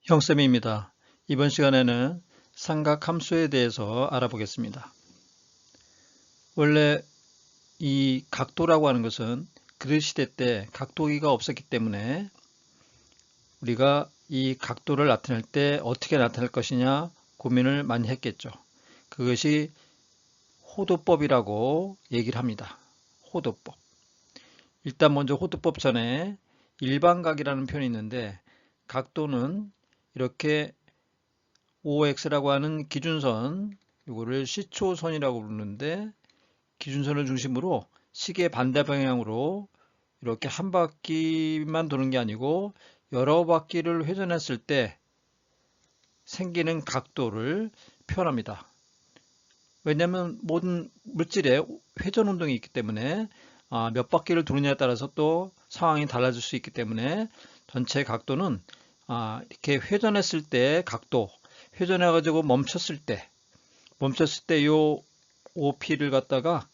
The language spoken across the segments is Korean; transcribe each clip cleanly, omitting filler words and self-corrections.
형쌤입니다. 이번 시간에는 삼각함수에 대해서 알아보겠습니다. 원래 이 각도라고 하는 것은 그리시대 때 각도기가 없었기 때문에 우리가 이 각도를 나타낼 때 어떻게 나타낼 것이냐 고민을 많이 했겠죠. 그것이 호도법이라고 얘기를 합니다. 호도법. 일단 먼저 호도법 전에 일반각이라는 표현이 있는데 각도는 이렇게 OX라고 하는 기준선, 이거를 시초선이라고 부르는데 기준선을 중심으로 시계 반대 방향으로 이렇게 한 바퀴만 도는 게 아니고 여러 바퀴를 회전했을 때 생기는 각도를 표현합니다. 왜냐하면 모든 물질에 회전 운동이 있기 때문에 몇 바퀴를 도느냐에 따라서 또 상황이 달라질 수 있기 때문에 전체 각도는 이렇게 회전했을 때 각도, 회전해가지고 멈췄을 때 요 OP를 갖다가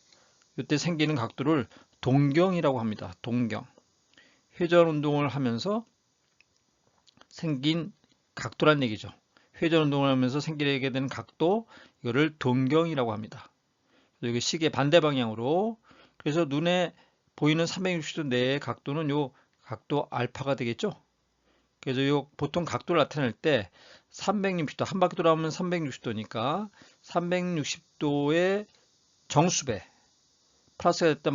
이때 생기는 각도를 동경이라고 합니다. 동경. 회전 운동을 하면서 생긴 각도란 얘기죠. 회전 운동을 하면서 생기게 되는 각도, 이거를 동경이라고 합니다. 여기 시계 반대 방향으로. 그래서 눈에 보이는 360도 내의 각도는 요 각도 알파가 되겠죠. 그래서 요 보통 각도를 나타낼 때 360도, 한 바퀴 돌아오면 360도니까 360도의 정수배, 플러스가 됐던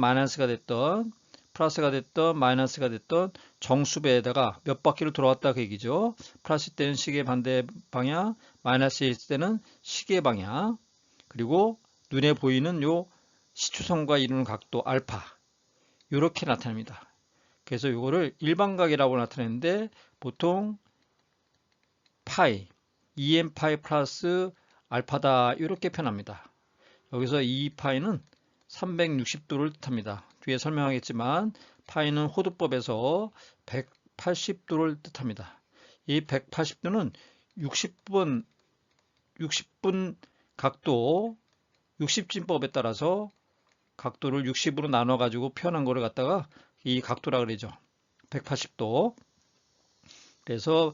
마이너스가 됐던 정수배에다가 몇 바퀴를 돌아왔다 그 얘기죠. 플러스 때는 시계 반대 방향, 마이너스일 때는 시계 방향, 그리고 눈에 보이는 요 시초선과 이루는 각도 알파, 이렇게 나타납니다. 그래서 이거를 일반각이라고 나타내는데 보통 파이, 2n 파이 플러스 알파다 이렇게 표현합니다. 여기서 2파이는 360도를 뜻합니다. 뒤에 설명하겠지만 파이는 호도법에서 180도를 뜻합니다. 이 180도는 60분 각도 60진법에 따라서 각도를 60으로 나눠 가지고 표현한 거를 갖다가 이 각도라 그러죠. 180도. 그래서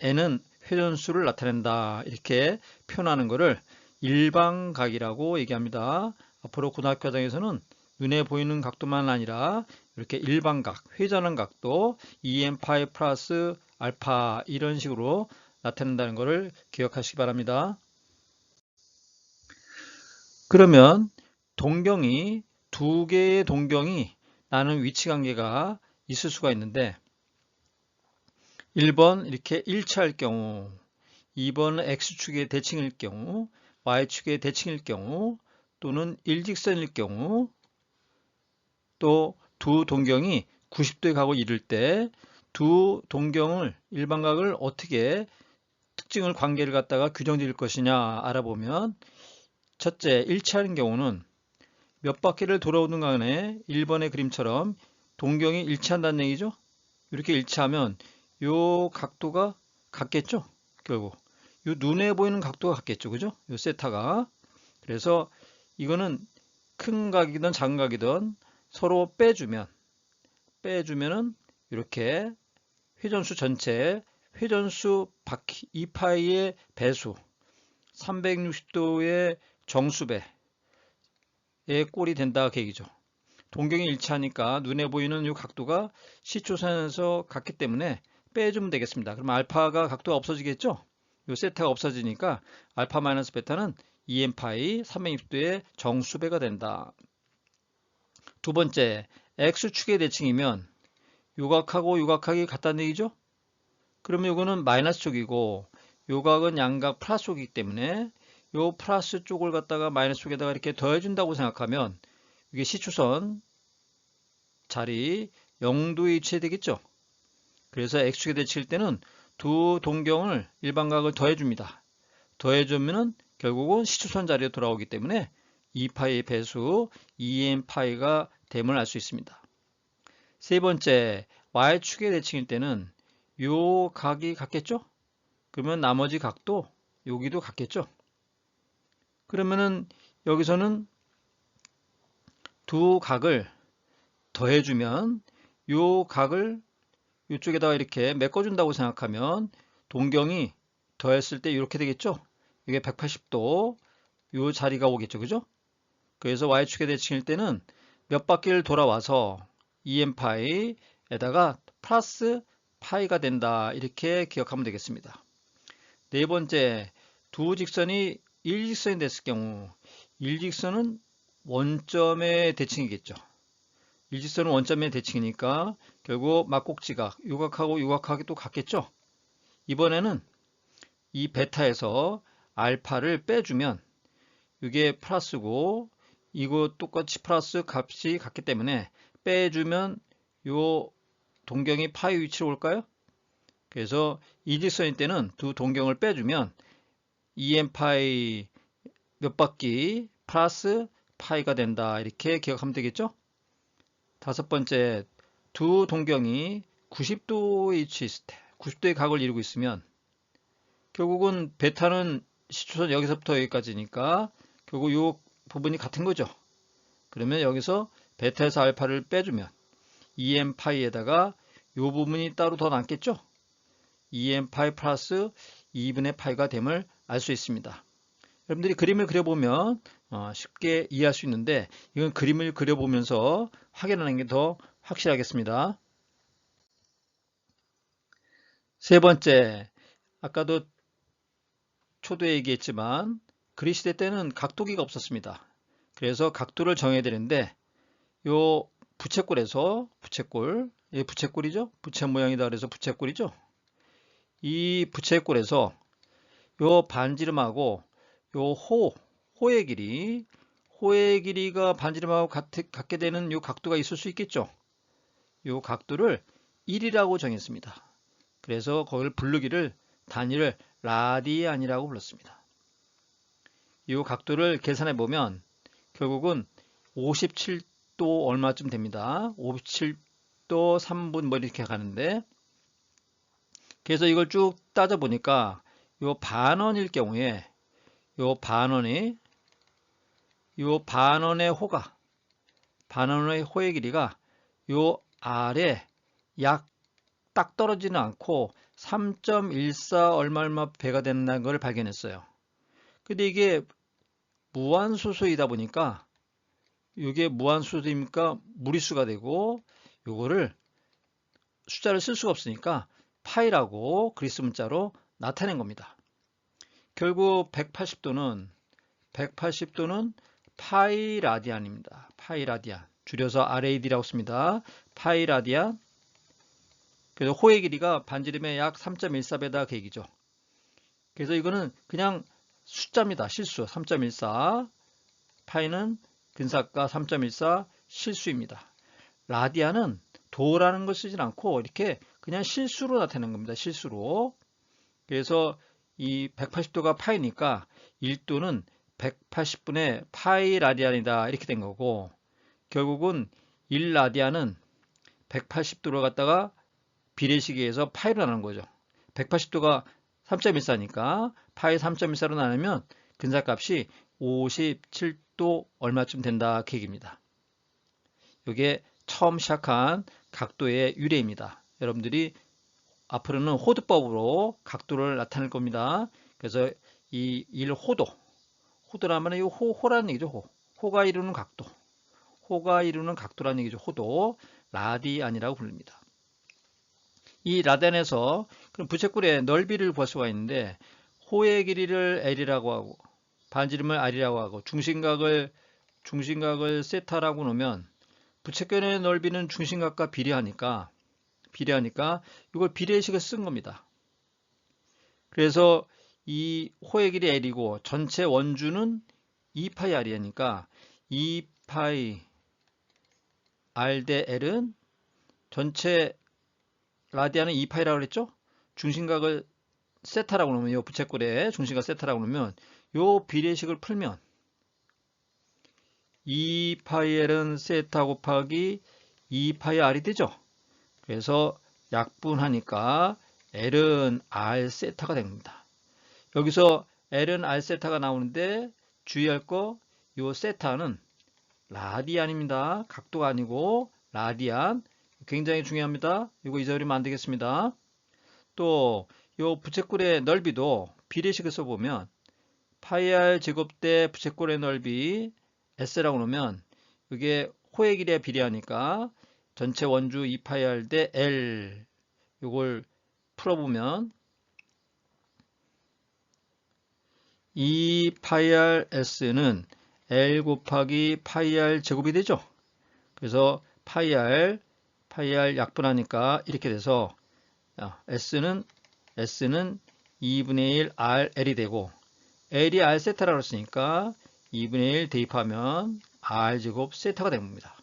n은 회전수를 나타낸다 이렇게 표현하는 것을 일반각이라고 얘기합니다. 앞으로 고등학교 과정에서는 눈에 보이는 각도만 아니라 이렇게 일반각, 회전한 각도 2n파이 플러스 알파 이런 식으로 나타낸다는 것을 기억하시기 바랍니다. 그러면 동경이 두 개의 동경이 나는 위치관계가 있을 수가 있는데 1번 이렇게 일치할 경우, 2번은 X축의 대칭일 경우, Y축의 대칭일 경우, 또는 일직선일 경우, 또 두 동경이 90도에 가고 이를 때 두 동경을 일반각을 어떻게 특징을 관계를 갖다가 규정지을 것이냐 알아보면 첫째, 일치하는 경우는 몇 바퀴를 돌아오든 간에 1번의 그림처럼 동경이 일치한다는 얘기죠. 이렇게 일치하면 요 각도가 같겠죠. 결국 요 눈에 보이는 각도가 같겠죠. 그죠? 요 세타가. 그래서 이거는 큰 각이든 작은 각이든 서로 빼주면은 이렇게 회전수 전체 회전수 바퀴 2파이의 배수 360도의 정수배의 꼴이 된다 그 얘기죠. 동경이 일치하니까 눈에 보이는 이 각도가 시초선에서 같기 때문에 빼주면 되겠습니다. 그럼 알파가 각도가 없어지겠죠? 이 세타가 없어지니까 알파 마이너스 베타는 2n파이 360도의 정수배가 된다. 두 번째, x축의 대칭이면 요각하고 요각하기 같다는 얘기죠? 그러면 이거는 마이너스 쪽이고 요각은 양각 플러스 쪽이기 때문에 요 플러스 쪽을 갖다가 마이너스 쪽에다가 이렇게 더해준다고 생각하면 이게 시초선 자리 0도에 위치해야 되겠죠? 그래서 x축에 대칭일 때는 두 동경을 일반각을 더해줍니다. 더해주면 결국은 시초선 자리에 돌아오기 때문에 2파이의 배수 2n파이가 됨을 알 수 있습니다. 세 번째, y축의 대칭일 때는 요 각이 같겠죠? 그러면 나머지 각도 여기도 같겠죠? 그러면은 여기서는 두 각을 더해주면 요 각을 이쪽에다가 이렇게 메꿔준다고 생각하면 동경이 더했을 때 이렇게 되겠죠? 이게 180도 요 자리가 오겠죠. 그죠? 그래서 y축의 대칭일 때는 몇 바퀴를 돌아와서 2n파이에다가 플러스 파이가 된다. 이렇게 기억하면 되겠습니다. 네 번째, 두 직선이 일직선이 됐을 경우 일직선은 원점의 대칭이겠죠. 일직선은 원점의 대칭이니까 결국 막곡지각, 유각하고 유각하기 또 같겠죠. 이번에는 이 베타에서 알파를 빼주면 이게 플러스고 이거 똑같이 플러스 값이 같기 때문에 빼주면 요 동경이 파이 위치로 올까요? 그래서 일직선일 때는 두 동경을 빼주면 2n파이 몇 바퀴 플러스 파이가 된다. 이렇게 기억하면 되겠죠? 다섯 번째, 두 동경이 90도에 위치했을 때 90도의 각을 이루고 있으면 결국은 베타는 시초선 여기서부터 여기까지니까 결국 이 부분이 같은 거죠. 그러면 여기서 베타에서 알파를 빼주면 2n파이에다가 이 부분이 따로 더 남겠죠. 2n파이 플러스 2분의 파이가 됨을 알 수 있습니다. 여러분들이 그림을 그려보면 쉽게 이해할 수 있는데 이건 그림을 그려보면서 확인하는 게 더 확실하겠습니다. 세 번째, 아까도 초도에 얘기했지만 그리시대 때는 각도기가 없었습니다. 그래서 각도를 정해야 되는데 요 부채꼴에서 부채꼴, 예, 부채꼴이죠? 부채 모양이다 그래서 부채꼴이죠? 이 부채꼴에서 요 반지름하고 요 호의 길이가 반지름하고 같게 되는 요 각도가 있을 수 있겠죠? 요 각도를 1이라고 정했습니다. 그래서 그걸 부르기를 단위를 라디안이라고 불렀습니다. 이 각도를 계산해 보면 결국은 57도 얼마쯤 됩니다. 57도 3분 뭐 이렇게 가는데 그래서 이걸 쭉 따져 보니까 요 반원일 경우에 요 반원의 호의 길이가 요 아래 약 딱 떨어지는 않고 3.14 얼마 배가 된다는 걸 발견했어요. 근데 이게 무한소수이다 보니까 이게 무한소수니까 무리수가 되고 요거를 숫자를 쓸 수가 없으니까 파이라고 그리스 문자로 나타낸 겁니다. 결국 180도는 파이 라디안입니다. 파이 라디안. 줄여서 RAD라고 씁니다. 파이 라디안. 그래서 호의 길이가 반지름의 약 3.14배다 그 얘기죠. 그래서 이거는 그냥 숫자입니다. 실수 3.14. 파이는 근사가 3.14 실수입니다. 라디안은 도라는 걸 쓰진 않고 이렇게 그냥 실수로 나타내는 겁니다. 실수로. 그래서 이 180도가 파이니까 1도는 180분의 파이 라디안이다 이렇게 된 거고 결국은 1라디안은 180도를 갖다가 비례식에서 파이로 나누는 거죠. 180도가 3.14니까 파이 3.14로 나누면 근사값이 57도 얼마쯤 된다 그 얘기입니다. 이게 처음 시작한 각도의 유래입니다. 여러분들이 앞으로는 호드법으로 각도를 나타낼 겁니다. 그래서 이 1호도라면 이 호라는 얘기죠. 호가 이루는 각도라는 얘기죠. 호도, 라디안이라고 부릅니다. 이 라디안에서 그럼 부채꼴의 넓이를 구할 수가 있는데 호의 길이를 L이라고 하고 반지름을 R이라고 하고 중심각을 세타라고 놓으면 부채꼴의 넓이는 중심각과 비례하니까 이걸 비례식을 쓴 겁니다. 그래서 이 호의 길이 L이고 전체 원주는 2파이 R이니까 2파이 R 대 L은 전체 라디안은 2파이라고 그랬죠? 중심각을 세타라고 놓으면 이 부채꼴에 중심각 세타라고 놓으면 이 비례식을 풀면 2파이L은 세타 곱하기 2파이 R이 되죠? 그래서 약분하니까 L은 R 세타가 됩니다. 여기서 L은 R 세타가 나오는데 주의할 거 이 세타는 라디안입니다. 각도가 아니고 라디안. 굉장히 중요합니다. 이거 잊어버리면 안 되겠습니다. 또 요 부채꼴의 넓이도 비례식을 써보면 파이 r 제곱 대 부채꼴의 넓이 S라고 놓으면 이게 호의 길이에 비례하니까 전체 원주 2파이 r 대 L 요걸 풀어보면 2파이 r S는 L 곱하기 파이 r 제곱이 되죠. 그래서 파이 r 약분하니까 이렇게 돼서 S는 2분의 1 RL이 되고 L이 R 세타라고 했으니까 2분의 1 대입하면 R 제곱 세타가 됩니다.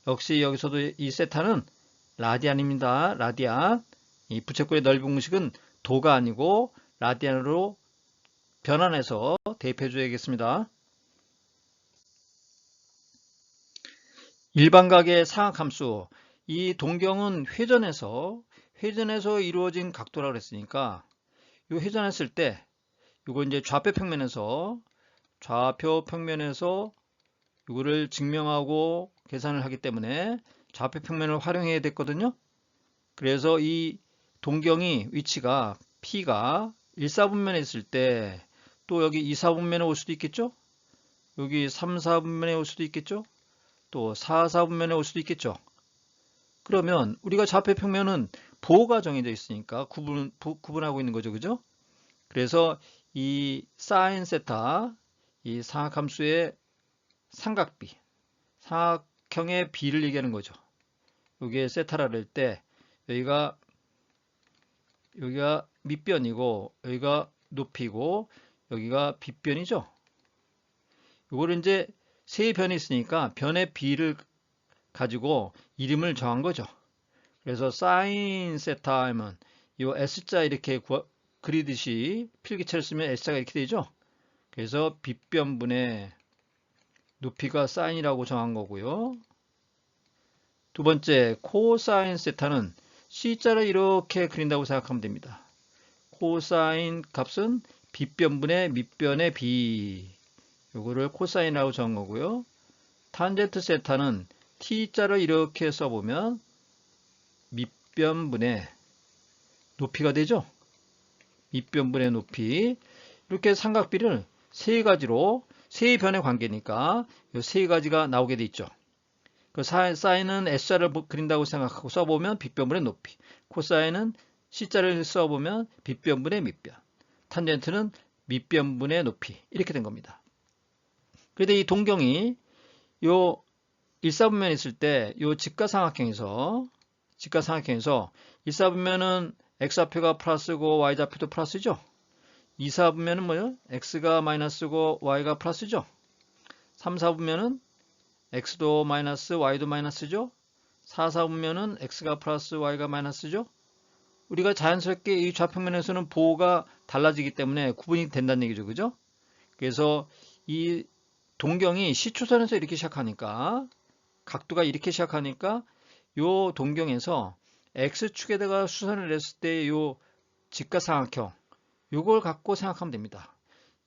역시 여기서도 이 세타는 라디안입니다. 라디안. 이 부채꼴의 넓이 공식은 도가 아니고 라디안으로 변환해서 대입해 줘야겠습니다. 일반각의 사각함수. 이 동경은 회전해서 이루어진 각도라고 했으니까 이 회전했을 때 이거 이제 좌표 평면에서 이거를 증명하고 계산을 하기 때문에 좌표 평면을 활용해야 됐거든요. 그래서 이 동경이 위치가 P가 1사분면에 있을 때 또 여기 2사분면에 올 수도 있겠죠. 여기 3사분면에 올 수도 있겠죠. 또 4사분면에 올 수도 있겠죠. 그러면 우리가 좌표 평면은 보호가 정해져 있으니까 구분하고 있는 거죠. 그죠? 그래서 이 사인 세타, 이 사각함수의 삼각비, 사각형의 비를 얘기하는 거죠. 여기에 세타라 그럴 때 여기가 밑변이고 여기가 높이고 여기가 빗변이죠. 이거를 이제 세 변이 있으니까 변의 비를 가지고 이름을 정한 거죠. 그래서 사인 세타 하면 이 S자 이렇게 그리듯이 필기체를 쓰면 S자가 이렇게 되죠. 그래서 빗변분의 높이가 사인이라고 정한 거고요. 두 번째 코사인 세타는 C자를 이렇게 그린다고 생각하면 됩니다. 코사인 값은 빗변분의 밑변의 비. 요거를 코사인이라고 정한 거고요. 탄젠트 세타는 T자를 이렇게 써보면 밑변분의 높이가 되죠. 밑변분의 높이. 이렇게 삼각비를 세 가지로 세 변의 관계니까 이 세 가지가 나오게 돼 있죠. 그 사인은 S자를 그린다고 생각하고 써보면 빗변분의 높이. 코사인은 C자를 써보면 빗변분의 밑변. 탄젠트는 밑변분의 높이. 이렇게 된 겁니다. 그런데 이 동경이 요 1사분면에 있을 때 요 직가삼각형에서 1사분면은 x좌표가 플러스고 y좌표도 플러스죠. 2사분면은 뭐요? x가 마이너스고 y가 플러스죠. 3사분면은 x도 마이너스 y도 마이너스죠. 4사분면은 x가 플러스 y가 마이너스죠. 우리가 자연스럽게 이 좌평면에서는 보호가 달라지기 때문에 구분이 된다는 얘기죠. 그죠? 그래서 이 동경이 C초선에서 이렇게 시작하니까 각도가 이렇게 시작하니까 요 동경에서 X축에다가 수선을 냈을 때 요 직가삼각형 요걸 갖고 생각하면 됩니다.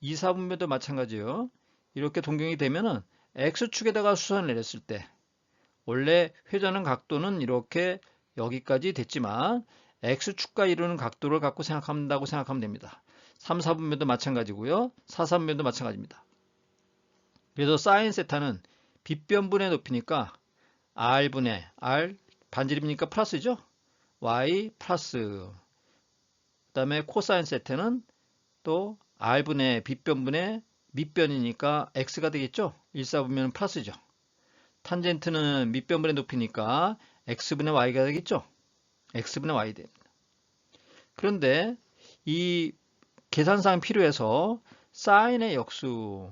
2사분면도 마찬가지예요. 이렇게 동경이 되면은 X축에다가 수선을 내렸을 때 원래 회전한 각도는 이렇게 여기까지 됐지만 X축과 이루는 각도를 갖고 생각한다고 생각하면 됩니다. 3, 4분면도 마찬가지고요. 4, 3분면도 마찬가지입니다. 그래서 사인 세타는 빗변분의 높이니까 R분의 R 반지름이니까 플러스죠. Y 플러스. 그 다음에 코사인 세타는 또 R분의 빗변분의 밑변이니까 X가 되겠죠. 1사분면은 플러스죠. 탄젠트는 밑변분의 높이니까 X분의 Y가 되겠죠. X분의 Y 됩니다. 그런데 이 계산상 필요해서 사인의 역수를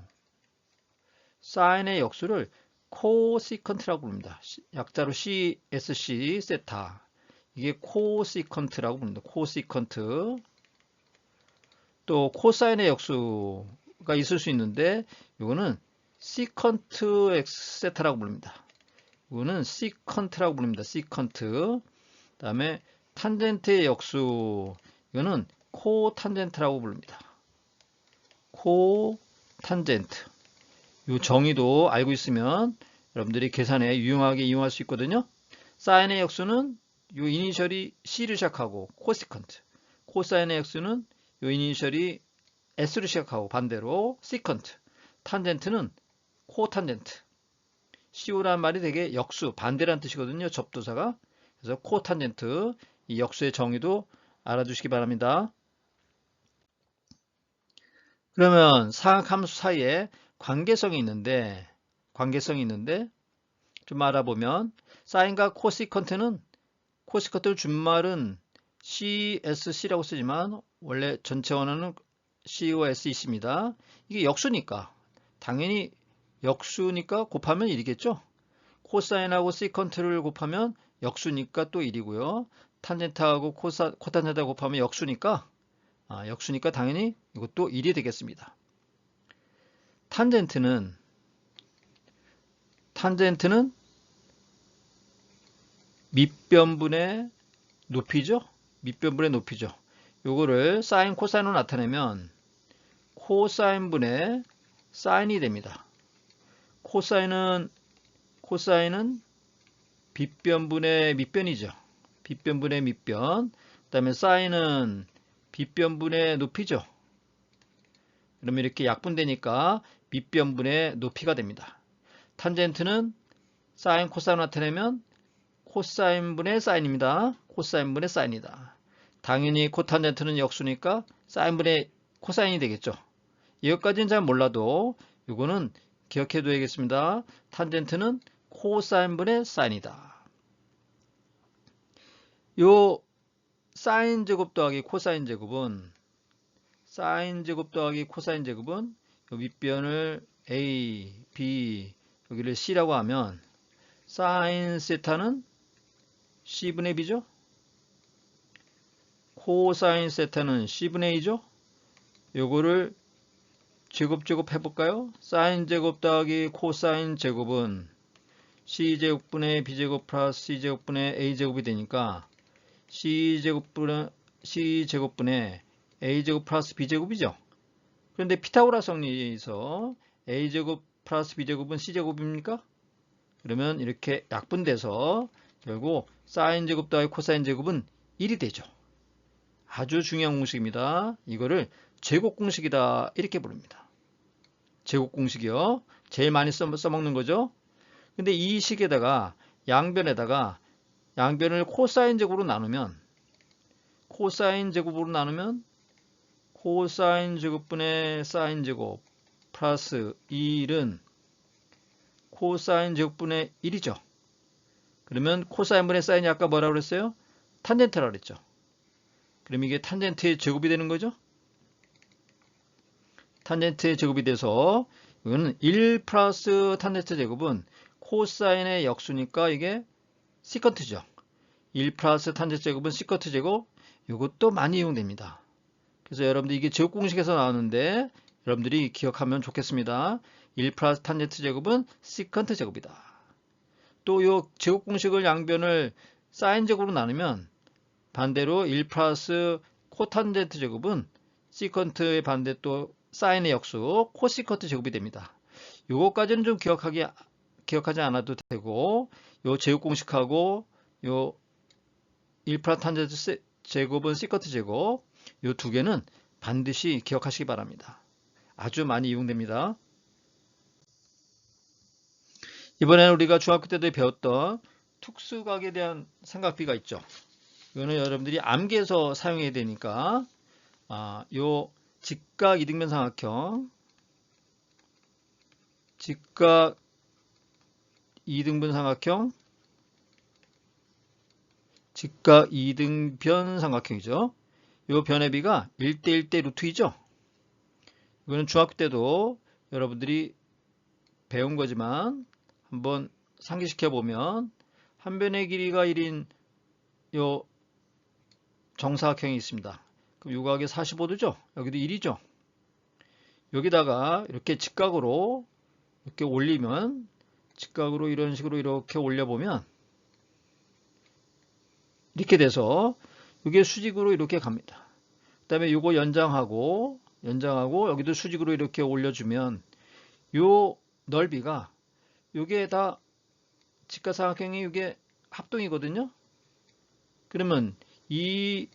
코시컨트라고 부릅니다. 약자로 CSC 세타. 이게 코시컨트라고 부릅니다. 코시컨트. 또 코사인의 역수가 있을 수 있는데 이거는 시컨트 X 세타라고 부릅니다. 이거는 시컨트라고 부릅니다. 시컨트. 그다음에 탄젠트의 역수. 이거는 코탄젠트라고 부릅니다. 코탄젠트. 이 정의도 알고 있으면 여러분들이 계산에 유용하게 이용할 수 있거든요. 사인의 역수는 이 이니셜이 C를 시작하고 코시컨트. 코사인의 x는 요 이니셜이 s로 시작하고 반대로 시컨트, 탄젠트는 코탄젠트. CO라는 말이 되게 역수, 반대라는 뜻이거든요. 접두사가. 그래서 코탄젠트, 이 역수의 정의도 알아두시기 바랍니다. 그러면 사각함수 사이에 관계성이 있는데 좀 알아보면 사인과 코시컨트는 코시컨트를 준말은 CSC라고 쓰지만 원래 전체 원어는 COSEC입니다. 이게 역수니까 당연히 역수니까 곱하면 1이겠죠. 코사인하고 시컨트를 곱하면 역수니까 또 1이고요. 탄젠트하고 코탄젠트하고 곱하면 역수니까 당연히 이것도 1이 되겠습니다. 탄젠트는 밑변분의 높이죠. 밑변분의 높이죠. 요거를 사인 코사인으로 나타내면 코사인분의 사인이 됩니다. 코사인은 빗변분의 밑변이죠. 빗변분의 밑변. 그 다음에 사인은 빗변분의 높이죠. 그러면 이렇게 약분되니까 밑변분의 높이가 됩니다. 탄젠트는 사인 코사인으로 나타내면 코사인분의 사인입니다. 코사인분의 사인이다. 당연히 코탄젠트는 역수니까 사인분의 코사인이 되겠죠. 여기까지는 잘 몰라도 이거는 기억해 둬야겠습니다. 탄젠트는 코사인분의 사인이다. 요 사인 제곱 더하기 코사인 제곱은 요 밑변을 A, B, 여기를 C라고 하면 사인 세타는 C분의 B죠. 코사인 세타는 C분의 A죠. 요거를 제곱 해볼까요? 사인 제곱 더하기 코사인 제곱은 C제곱분의 B제곱 플러스 C제곱분의 A제곱이 되니까 C제곱분의 A제곱 플러스 B제곱이죠. 그런데 피타고라 정리에서 A제곱 플러스 B제곱은 C제곱입니까? 그러면 이렇게 약분돼서 결국 사인 제곱 더하기 코사인 제곱은 1이 되죠. 아주 중요한 공식입니다. 이거를 제곱 공식이다 이렇게 부릅니다. 제곱 공식이요. 제일 많이 써먹는 거죠. 근데 이 식에다가 양변을 코사인 제곱으로 나누면 코사인 제곱분의 사인 제곱 플러스 1은 코사인 제곱분의 1이죠. 그러면 코사인분의 사인이 아까 뭐라고 그랬어요? 탄젠트라고 그랬죠. 그럼 이게 탄젠트의 제곱이 되는 거죠. 탄젠트의 제곱이 돼서 이거는 1 플러스 탄젠트 제곱은 코사인의 역수니까 이게 시컨트죠. 1 플러스 탄젠트 제곱은 시컨트 제곱. 이것도 많이 이용됩니다. 그래서 여러분들 이게 제곱 공식에서 나오는데 여러분들이 기억하면 좋겠습니다. 1 플러스 탄젠트 제곱은 시컨트 제곱이다. 또 이 제곱 공식을 양변을 사인 제곱으로 나누면 반대로 1 플러스 코탄젠트 제곱은 시컨트의 반대 또 사인의 역수 코시컨트 제곱이 됩니다. 요거까지는 좀 기억하지 않아도 되고 요 제곱 공식하고 요 1 플러스 탄젠트 제곱은 시컨트 제곱 요 두 개는 반드시 기억하시기 바랍니다. 아주 많이 이용됩니다. 이번에는 우리가 중학교 때도 배웠던 특수각에 대한 삼각비가 있죠. 이거는 여러분들이 암기해서 사용해야 되니까 요 직각 이등변 삼각형 직각 이등변 삼각형이죠. 요 변의비가 1대1대 루트 2죠. 이거는 중학교 때도 여러분들이 배운 거지만 한번 상기시켜 보면 한 변의 길이가 1인 요 정사각형이 있습니다. 그럼 요각이 45도죠. 여기도 1이죠. 여기다가 이렇게 직각으로 이렇게 올리면 직각으로 이런 식으로 이렇게 올려보면 이렇게 돼서 이게 수직으로 이렇게 갑니다. 그 다음에 요거 연장하고 여기도 수직으로 이렇게 올려주면 요 넓이가 요게 다 직각삼각형이 이게 합동이거든요. 그러면 이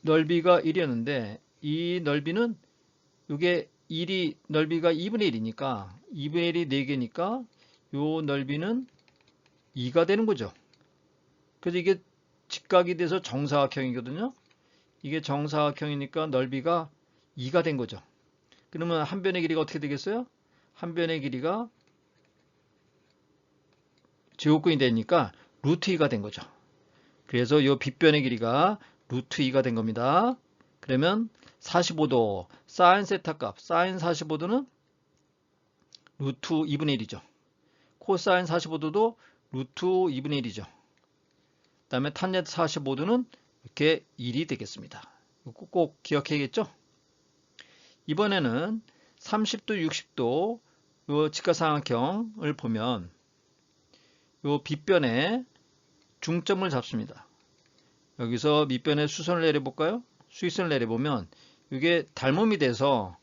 넓이가 1이었는데 이 넓이는 이게 1이 넓이가 2분의 1이니까 2분의 1이 4개니까 요 넓이는 2가 되는 거죠. 그래서 이게 직각이 돼서 정사각형이거든요. 이게 정사각형이니까 넓이가 2가 된 거죠. 그러면 한 변의 길이가 어떻게 되겠어요? 한 변의 길이가 제곱근이 되니까 루트 2가 된 거죠. 그래서 이 빗변의 길이가 루트 2가 된 겁니다. 그러면 45도 사인 세타 값, 사인 45도는 루트 2분의 1이죠. 코사인 45도도 루트 2분의 1이죠. 그 다음에 탄젠트 45도는 이렇게 1이 되겠습니다. 꼭 기억해야겠죠? 이번에는 30도, 60도 요 직각삼각형을 보면 요 빗변에 중점을 잡습니다. 여기서 밑변에 수선을 내려볼까요? 수익선을 내려보면 이게 닮음이 돼서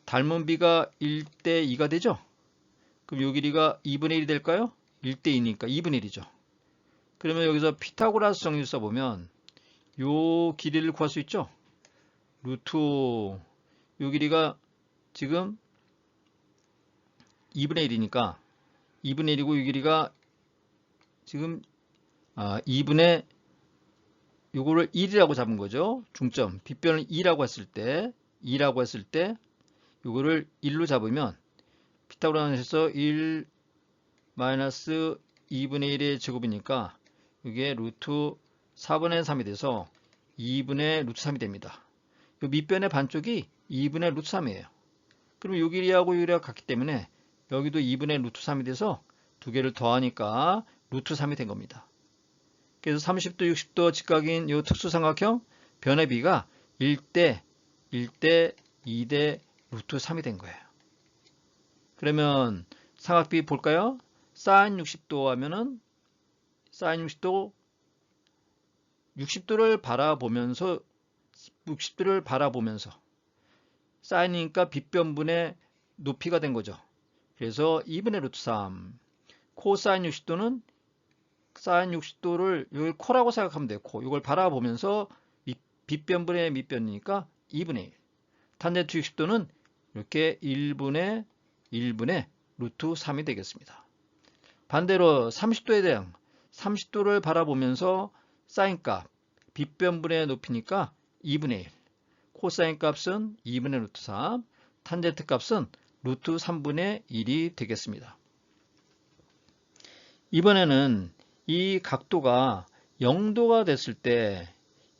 닮음비가 1대 2가 되죠? 그럼 요 길이가 2분의 1이 될까요? 1대 2니까 2분의 1이죠. 그러면 여기서 피타고라스 정리 써보면 요 길이를 구할 수 있죠? 루트 요 길이가 지금 2분의 1이니까 2분의 1이고 이 길이가 지금 2분의 요거를 1이라고 잡은 거죠. 중점 빗변을 2라고 했을 때 요거를 1로 잡으면 피타고라스에서 1 마이너스 2분의 1의 제곱이니까 이게 루트 4분의 3이 돼서 2분의 루트 3이 됩니다. 요 밑변의 반쪽이 2분의 루트 3이에요. 그럼 요 길이하고 요 길이가 같기 때문에 여기도 2분의 루트 3이 돼서 두 개를 더하니까 루트 3이 된 겁니다. 그래서 30도, 60도 직각인 이 특수삼각형 변의 비가 1대 2대 루트 3이 된 거예요. 그러면 삼각비 볼까요? 사인 60도 하면은 사인 60도를 바라보면서 사인이니까 빗변분의 높이가 된 거죠. 그래서 2분의 루트 3 코사인 60도는 사인 60도를 여기 코라고 생각하면 돼요. 코. 이걸 바라보면서 빗변분의 밑변이니까 2분의 1. 탄젠트 60도는 이렇게 1분의 루트 3이 되겠습니다. 반대로 30도를 바라보면서 사인 값, 빗변분의 높이니까 2분의 1. 코사인 값은 2분의 루트 3, 탄젠트 값은 루트 3분의 1이 되겠습니다. 이번에는 이 각도가 0도가 됐을 때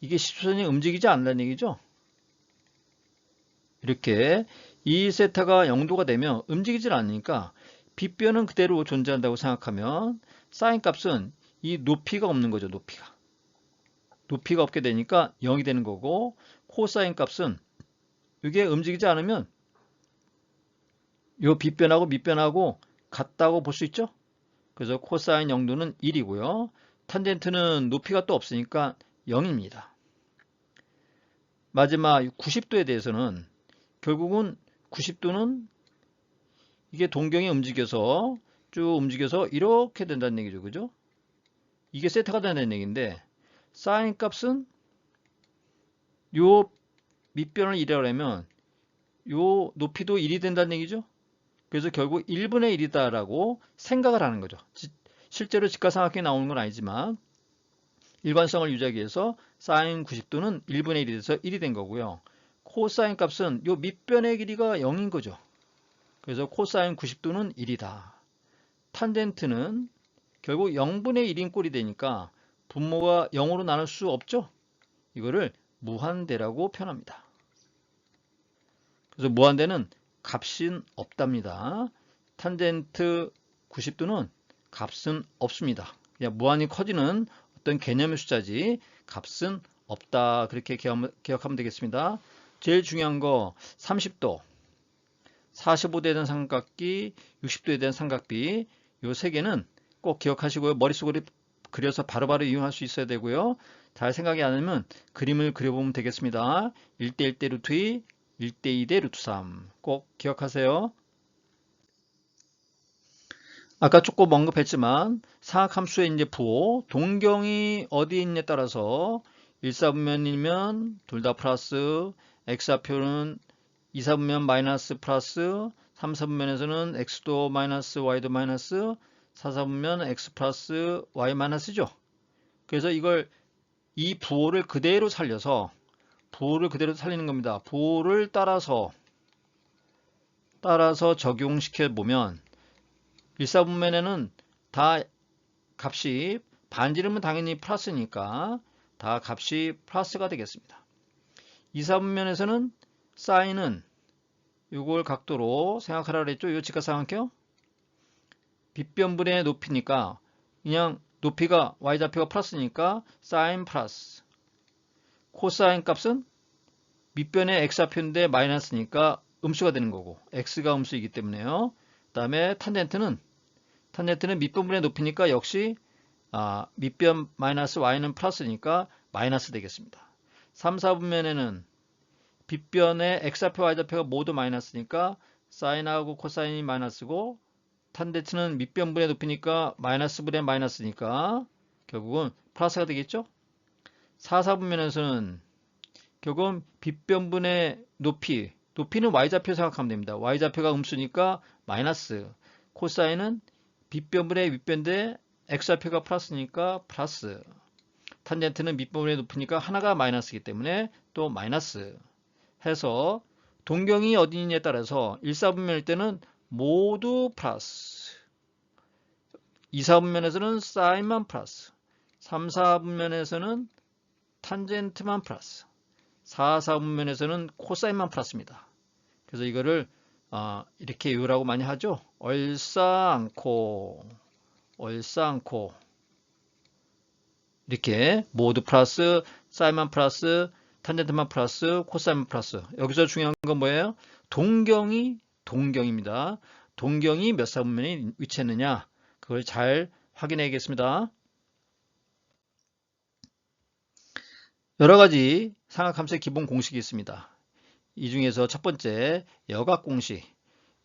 이게 시초선이 움직이지 않는다는 얘기죠. 이렇게 이 세타가 0도가 되면 움직이질 않으니까 빗변은 그대로 존재한다고 생각하면 사인 값은 이 높이가 없는 거죠. 높이가 없게 되니까 0이 되는 거고 코사인 값은 이게 움직이지 않으면 이 빗변하고 밑변하고 같다고 볼 수 있죠. 그래서 코사인 0도는 1이고요. 탄젠트는 높이가 또 없으니까 0입니다. 마지막 90도에 대해서는 결국은 90도는 이게 동경이 움직여서 쭉 움직여서 이렇게 된다는 얘기죠. 그죠? 이게 세타가 된다는 얘기인데 사인 값은 요 밑변을 1이라고 하면 요 높이도 1이 된다는 얘기죠. 그래서 결국 1분의 1이다라고 생각을 하는 거죠. 실제로 직각삼각형이 나오는 건 아니지만 일관성을 유지하기 위해서 사인 90도는 1분의 1이 돼서 1이 된 거고요. 코사인 값은 요 밑변의 길이가 0인 거죠. 그래서 코사인 90도는 1이다. 탄젠트는 결국 0분의 1인 꼴이 되니까 분모가 0으로 나눌 수 없죠. 이거를 무한대라고 표현합니다. 그래서 무한대는 값은 없답니다. 탄젠트 90도는 값은 없습니다. 그냥 무한히 커지는 어떤 개념의 숫자지 값은 없다. 그렇게 기억하면 되겠습니다. 제일 중요한 거 30도, 45도에 대한 삼각비, 60도에 대한 삼각비 이 세 개는 꼭 기억하시고요. 머릿속으로 그려서 바로바로 이용할 수 있어야 되고요. 잘 생각이 안 나면 그림을 그려보면 되겠습니다. 1대 1대 루트 2, 1대 2대 루트 3 꼭 기억하세요. 아까 조금 언급했지만 사각함수의 이제 부호, 동경이 어디에 있냐에 따라서 1사분면이면 둘 다 플러스, x좌표는 2사분면 마이너스 플러스, 3사분면에서는 x도 마이너스 y도 마이너스, 4사분면 x 플러스 y 마이너스죠. 그래서 이 부호를 그대로 살리는 겁니다. 부호를 따라서 적용시켜 보면 1사분면에는 다 값이 반지름은 당연히 플러스니까 다 값이 플러스가 되겠습니다. 2사분면에서는 사인은 이걸 각도로 생각하라 그랬죠. 이 직각삼각형 빗변분의 높이니까 그냥 높이가 y좌표가 플러스니까 사인 플러스, 코사인 값은 밑변의 x좌표인데 마이너스니까 음수가 되는 거고 x가 음수이기 때문에요. 그 다음에 탄젠트는 밑변분의 높이니까 역시 밑변 마이너스 y는 플러스니까 마이너스 되겠습니다. 3, 4분면에는 빗변의 x좌표 y좌표가 모두 마이너스니까 사인하고 코사인이 마이너스고 탄젠트는 밑변분의 높이니까 마이너스 분의 마이너스니까 결국은 플러스가 되겠죠. 4, 4분면에서는 결국은 빗변분의 높이는 y좌표 생각하면 됩니다. y좌표가 음수니까 마이너스, 코사인은 빗변분의 윗변인데 x좌표가 플러스니까 플러스, 탄젠트는 밑변분의 높이니까 하나가 마이너스이기 때문에 또 마이너스 해서 동경이 어디냐에 따라서 1, 4분면일 때는 모두 플러스, 2, 4분면에서는 사인만 플러스, 3, 4분면에서는 탄젠트만 플러스, 4, 4분면에서는 코사인만 플러스입니다. 그래서 이거를 이렇게 외우라고 많이 하죠. 얼싸않고 이렇게 모두 플러스, 사인만 플러스, 탄젠트만 플러스, 코사인만 플러스. 여기서 중요한 건 뭐예요? 동경입니다. 동경이 몇 사분면에 위치했느냐 그걸 잘 확인해야겠습니다. 여러 가지 삼각함수의 기본 공식이 있습니다. 이 중에서 첫 번째 여각 공식.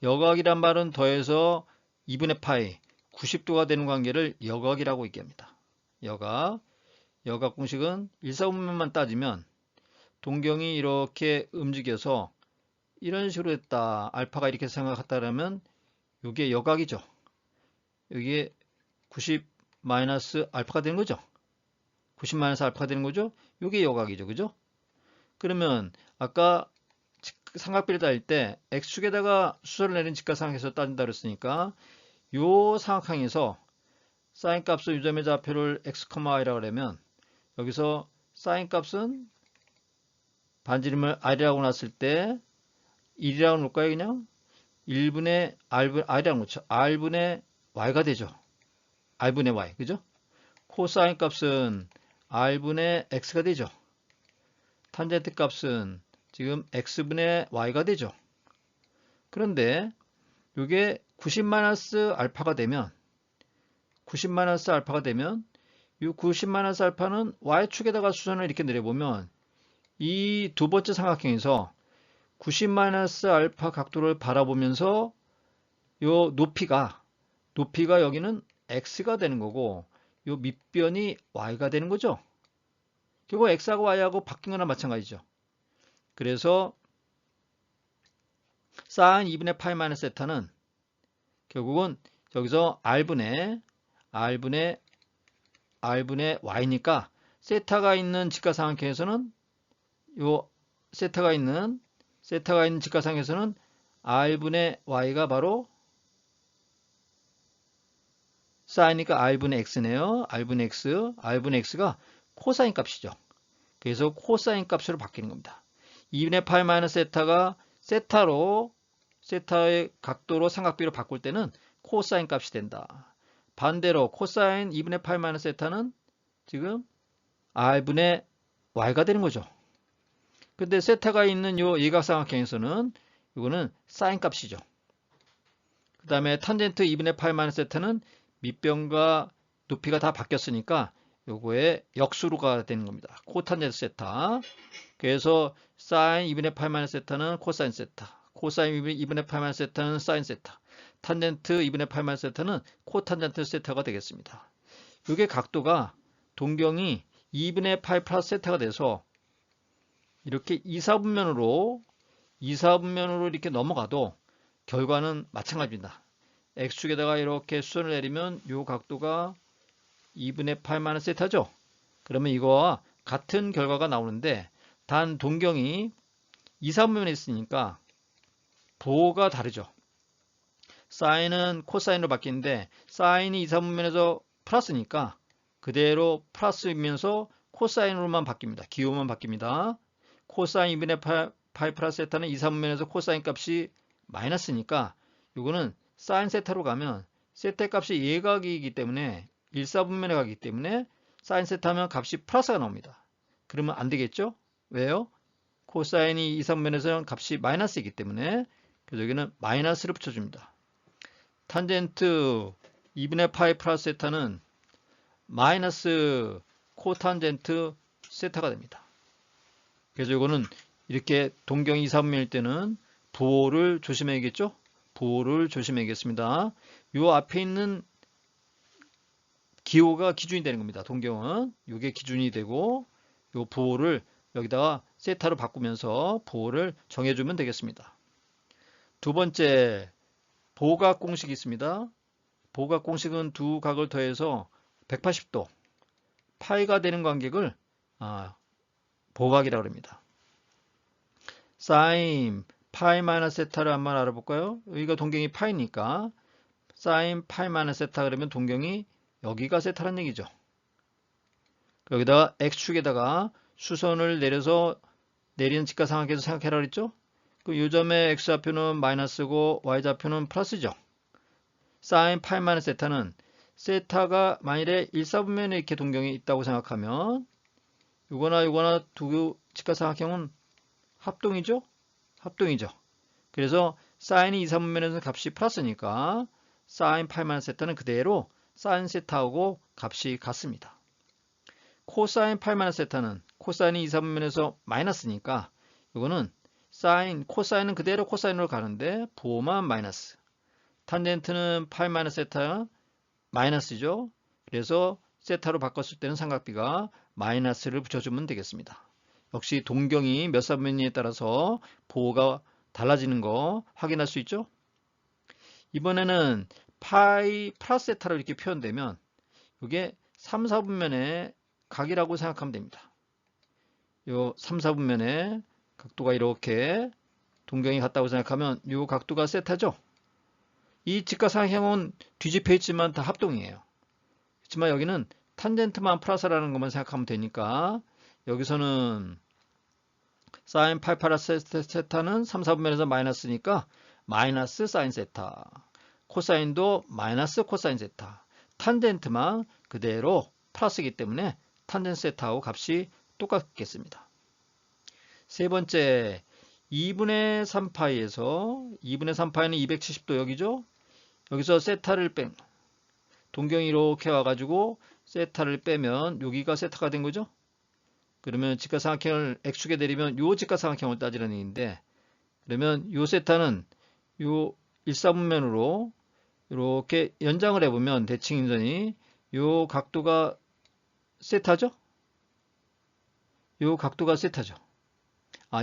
여각이란 말은 더해서 2분의 파이 90도가 되는 관계를 여각이라고 얘기합니다. 여각 공식은 1사분면만 따지면 동경이 이렇게 움직여서 이런 식으로 했다. 알파가 이렇게 생각했다면 이게 여각이죠. 여기에 90 마이너스 알파가 되는 거죠. 90 마이너스 알파가 되는 거죠. 이게 여각이죠. 그죠? 그러면 아까 삼각비를 따질 때 x축에다가 수설을 내린 직각삼각에서 따진다 그랬으니까 이 삼각형에서 사인 값은 유점의 좌표를 x, y라고 하면 여기서 사인 값은 반지름을 r이라고 놨을 때 1이라고 놓을까요? 그냥 1분의 r이라고 놓죠. r분의 y가 되죠. r분의 y. 그죠? 코사인 값은 r분의 x가 되죠. 탄젠트 값은 지금 x분의 y가 되죠. 그런데 이게 90-알파가 되면 이 90-알파는 y축에다가 수선을 이렇게 내려보면 이 두 번째 삼각형에서 90-알파 각도를 바라보면서 요 높이가 여기는 x가 되는 거고 요 밑변이 y가 되는 거죠. 결국 x하고 y하고 바뀐 거나 마찬가지죠. 그래서 사인 2분의 파이 마이너스 세타는 결국은 여기서 r분의 y니까 세타가 있는 직각삼각형에서는 요 세타가 있는 직각삼각형에서는 r분의 y가 바로 사인이니까 r분의 x네요. r분의 x가 코사인 값이죠. 그래서 코사인 값으로 바뀌는 겁니다. 2분의 파이 마이너스 세타가 세타의 각도로 삼각비로 바꿀 때는 코사인 값이 된다. 반대로 코사인 2분의 파이 마이너스 세타는 지금 r분의 y가 되는 거죠. 근데 세타가 있는 요 예각삼각형에서는 이거는 사인 값이죠. 그 다음에 탄젠트 2분의 파이 마이너스 세타는 밑변과 높이가 다 바뀌었으니까 요거의 역수로가 되는 겁니다. 코탄젠트 세타. 그래서 사인 2분의 파이 마이너스 세타는 코사인 세타. 코사인 2분의 파이 마이너스 세타는 사인 세타. 탄젠트 2분의 파이 마이너스 세타는 코탄젠트 세타가 되겠습니다. 이게 각도가 동경이 2분의 파이 플러스 세타가 돼서 이렇게 2, 4분면으로 이렇게 넘어가도 결과는 마찬가지입니다. x축에다가 이렇게 수선을 내리면 이 각도가 2분의 파이 마이너스 세타죠. 그러면 이거와 같은 결과가 나오는데 단 동경이 2, 3분면에 있으니까 부호가 다르죠. 사인은 코사인으로 바뀌는데 사인이 2, 3분면에서 플러스니까 그대로 플러스이면서 코사인으로만 바뀝니다. 기호만 바뀝니다. 코사인 2분의 파이 플러스 세타는 2, 3분면에서 코사인 값이 마이너스니까 이거는 사인 세타로 가면 세타 값이 예각이기 때문에 1, 4분면에 가기 때문에 사인 세타 하면 값이 플러스가 나옵니다. 그러면 안 되겠죠? 왜요? 코사인이 2, 3분면에서는 값이 마이너스이기 때문에 그래서 여기는 마이너스를 붙여줍니다. 탄젠트 2분의 파이 플러스 세타는 마이너스 코탄젠트 세타가 됩니다. 그래서 이거는 이렇게 동경이 2, 3분면일 때는 부호를 조심해야겠죠? 부호를 조심해야겠습니다. 요 앞에 있는 기호가 기준이 되는 겁니다. 동경은 이게 기준이 되고 요 부호를 여기다가 세타로 바꾸면서 부호를 정해주면 되겠습니다. 두 번째 보각 공식이 있습니다. 보각 공식은 두 각을 더해서 180도 파이가 되는 관객을 보각이라고 합니다. 사인 파이 마이너스 세타를 한번 알아볼까요? 여기가 동경이 파이니까 사인 파이 마이너스 세타 그러면 동경이 여기가 세타란 얘기죠. 여기다가 x축에다가 수선을 내려서 내리는 직각삼각형에서 생각해라 그랬죠? 그럼 이 점의 x좌표는 마이너스고 y좌표는 플러스죠. 사인 파이 마이너스 세타는 세타가 만일에 1, 4분면에 이렇게 동경이 있다고 생각하면 이거나 두 직각삼각형은 합동이죠? 합동이죠. 그래서 사인이 2, 3분면에서 값이 플러스니까 사인 파이 마이너스 세타는 그대로 사인 세타하고 값이 같습니다. 코사인 파이 마이너스 세타는 코사인이 2, 3분면에서 마이너스니까 이거는 코사인은 그대로 코사인으로 가는데 부호만 마이너스. 탄젠트는 파이 마이너스 세타 마이너스죠. 그래서 세타로 바꿨을 때는 삼각비가 마이너스를 붙여주면 되겠습니다. 역시 동경이 몇 사분면에 따라서 부호가 달라지는 거 확인할 수 있죠. 이번에는 파이 플러스 세타로 이렇게 표현되면 이게 3, 4분면의 각이라고 생각하면 됩니다. 요 3, 4분면의 각도가 이렇게 동경이 같다고 생각하면 이 각도가 세타죠. 이 직각삼각형은 뒤집혀 있지만 다 합동이에요. 그렇지만 여기는 탄젠트만 플러스라는 것만 생각하면 되니까 여기서는 사인 파이 플러스 세타는 3, 4분면에서 마이너스니까 마이너스 사인 세타. 코사인도 마이너스 코사인 세타. 탄젠트만 그대로 플러스이기 때문에 탄젠트 세타하고 값이 똑같겠습니다. 세 번째 2분의 3파이에서 2분의 3파이는 270도 여기죠. 여기서 세타를 동경이 이렇게 와가지고 세타를 빼면 여기가 세타가 된 거죠. 그러면 직각삼각형을 x축에 내리면 요 직각삼각형을 따지라는 얘기인데 그러면 요 세타는 요 1, 4분면으로 이렇게 연장을 해보면 대칭인선이 요 각도가 세타죠. 요 각도가 세타죠.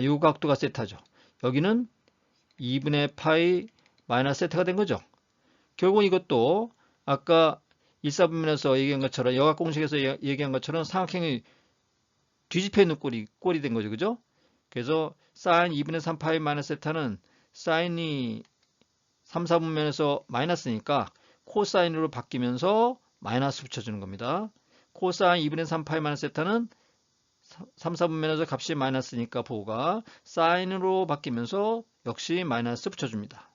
요 각도가 세타죠. 여기는 2분의 파이 마이너스 세타가 된 거죠. 결국 이것도 아까 1, 4분면에서 얘기한 것처럼 여각 공식에서 얘기한 것처럼 삼각형이 뒤집혀 있는 꼴이 된 거죠. 그죠? 그래서 사인 2분의 3 파이 마이너스 세타는 사인이 3, 4분면에서 마이너스니까 코사인으로 바뀌면서 마이너스 붙여주는 겁니다. 코사인 2분의 3 파이 마이너스 세타는 3, 4분면에서 값이 마이너스니까 부호가 사인으로 바뀌면서 역시 마이너스 붙여줍니다.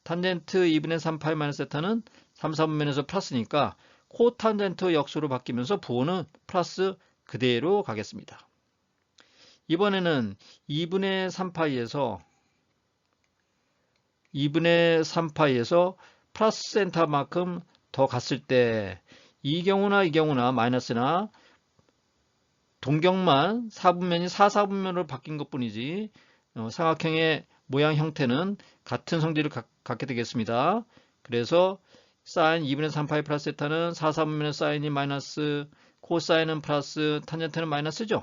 탄젠트 2분의 3 파이 마이너스 세타는 3, 4분면에서 플러스니까 코탄젠트 역수로 바뀌면서 부호는 플러스 그대로 가겠습니다. 이번에는 2분의 3파이에서 플러스 센터만큼 더 갔을 때 이 경우나 마이너스나 동경만 4분면이 4, 4분면으로 바뀐 것 뿐이지 삼각형의 모양 형태는 같은 성질을 갖게 되겠습니다. 그래서 사인 2분의 3파이 플러스 세타는 4, 4분면의 사인이 마이너스 코사인은 플러스, 탄젠트는 마이너스죠.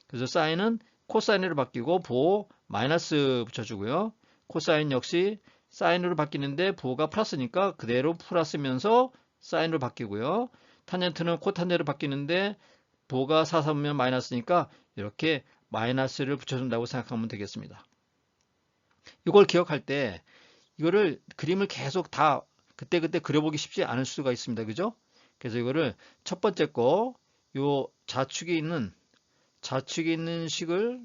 그래서 사인은 코사인으로 바뀌고 부호 마이너스 붙여주고요. 코사인 역시 사인으로 바뀌는데 부호가 플러스니까 그대로 플러스면서 사인으로 바뀌고요. 탄젠트는 코탄젠트로 바뀌는데 부호가 4, 3면 마이너스니까 이렇게 마이너스를 붙여준다고 생각하면 되겠습니다. 이걸 기억할 때 이거를 그림을 계속 다 그때그때 그려보기 쉽지 않을 수가 있습니다. 그죠? 그래서 이거를 첫 번째 거 요 좌측에 있는 식을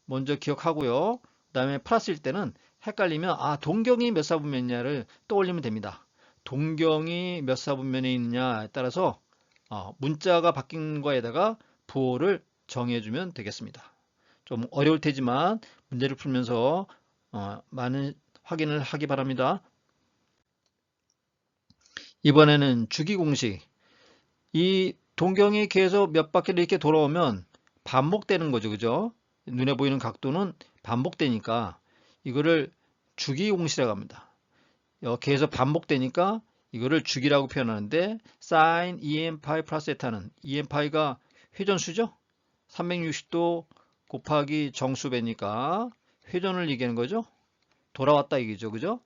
먼저 기억하고요. 그 다음에 플러스일 때는 헷갈리면 동경이 몇 사분면이냐를 떠올리면 됩니다. 동경이 몇 사분면에 있느냐에 따라서 문자가 바뀐 거에다가 부호를 정해주면 되겠습니다. 좀 어려울 테지만 문제를 풀면서 많은 확인을 하기 바랍니다. 이번에는 주기공식. 이 동경이 계속 몇 바퀴를 이렇게 돌아오면 반복되는 거죠. 그죠? 눈에 보이는 각도는 반복되니까 이거를 주기공식이라고 합니다. 계속 반복되니까 이거를 주기라고 표현하는데 sin 2n파이 플러스 세타는 2n파이가 회전수죠? 360도 곱하기 정수배니까 회전을 얘기하는 거죠. 돌아왔다 얘기죠. 그죠?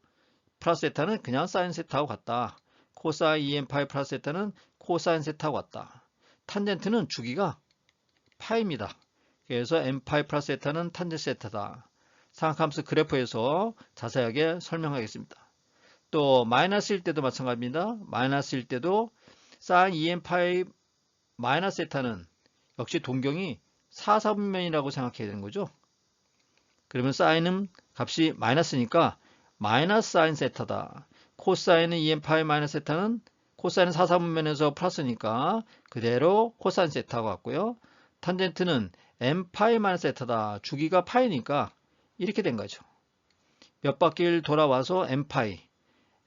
플러스 세타는 그냥 사인 세타하고 같다. 코사인 2n파이 플러스 세타는 코사인 세타하고 같다. 탄젠트는 주기가 파입니다. 그래서 n파이 플러스 세타는 탄젠트 세타다. 삼각함수 그래프에서 자세하게 설명하겠습니다. 또 마이너스일 때도 마찬가지입니다. 마이너스일 때도 sin 2n파이 마이너스 세타는 역시 동경이 4, 4분면이라고 생각해야 되는 거죠. 그러면 사인은 값이 마이너스니까 마이너스 사인 세타다. 코사인은 2n파이 마이너스 세타는 코사인은 4, 4분면에서 플러스니까 그대로 코사인 세타하고 같고요. 탄젠트는 n파이 마이너스 세타다. 주기가 파이니까 이렇게 된 거죠. 몇 바퀴를 돌아와서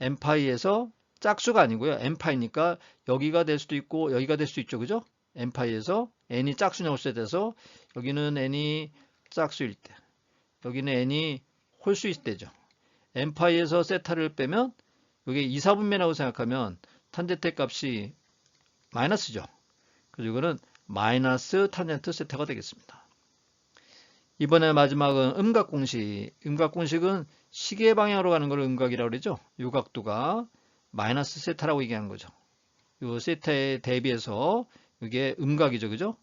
n파이에서 짝수가 아니고요. n파이니까 여기가 될 수도 있고 여기가 될 수도 있죠. 그죠? n파이에서 n이 짝수냐고 써야 돼서 여기는 n이 짝수일 때 여기는 n이 홀수일 때죠. n파이에서 세타를 빼면 여기 2, 4분면이라고 생각하면 탄젠트 값이 마이너스죠. 그래서 이거는 마이너스 탄젠트 세타가 되겠습니다. 이번에 마지막은 음각공식. 음각공식은 시계 방향으로 가는 걸 음각이라고 그러죠. 이 각도가 마이너스 세타라고 얘기하는 거죠. 이 세타에 대비해서 이게 음각이죠. 그죠?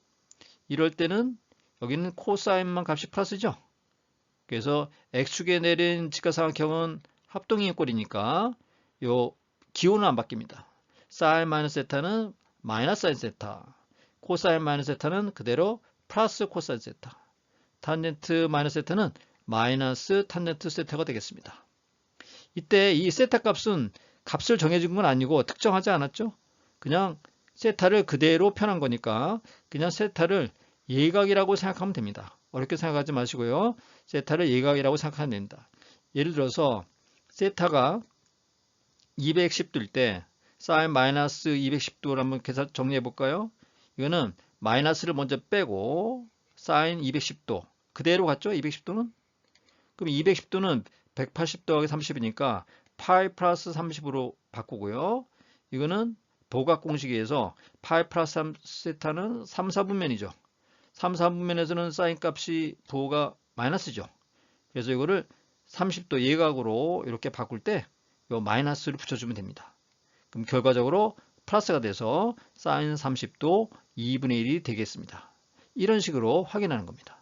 이럴 때는 여기는 코사인만 값이 플러스죠. 그래서 x축에 내린 직각삼각형은 합동의 꼴이니까 요 기호는 안 바뀝니다. 사인 마이너스 세타는 마이너스 사인 세타, 코사인 마이너스 세타는 그대로 플러스 코사인 세타, 탄젠트 마이너스 세타는 마이너스 탄젠트 세타가 되겠습니다. 이때 이 세타 값은 값을 정해준 건 아니고 특정하지 않았죠. 그냥 세타를 그대로 편한 거니까 그냥 세타를 예각이라고 생각하면 됩니다. 어렵게 생각하지 마시고요. 세타를 예각이라고 생각하면 됩니다. 예를 들어서 세타가 210도일 때 사인 마이너스 210도를 한번 계산 정리해 볼까요? 이거는 마이너스를 먼저 빼고 사인 210도 그대로 갔죠? 210도는? 그럼 210도는 180 더하기 30이니까 파이 플러스 30으로 바꾸고요. 이거는 도각 공식에서 파이 플러스 3 세타는 3, 4분면이죠. 3, 4분면에서는 사인 값이 부호가 마이너스죠. 그래서 이거를 30도 예각으로 이렇게 바꿀 때 이 마이너스를 붙여주면 됩니다. 그럼 결과적으로 플러스가 돼서 사인 30도 2분의 1이 되겠습니다. 이런 식으로 확인하는 겁니다.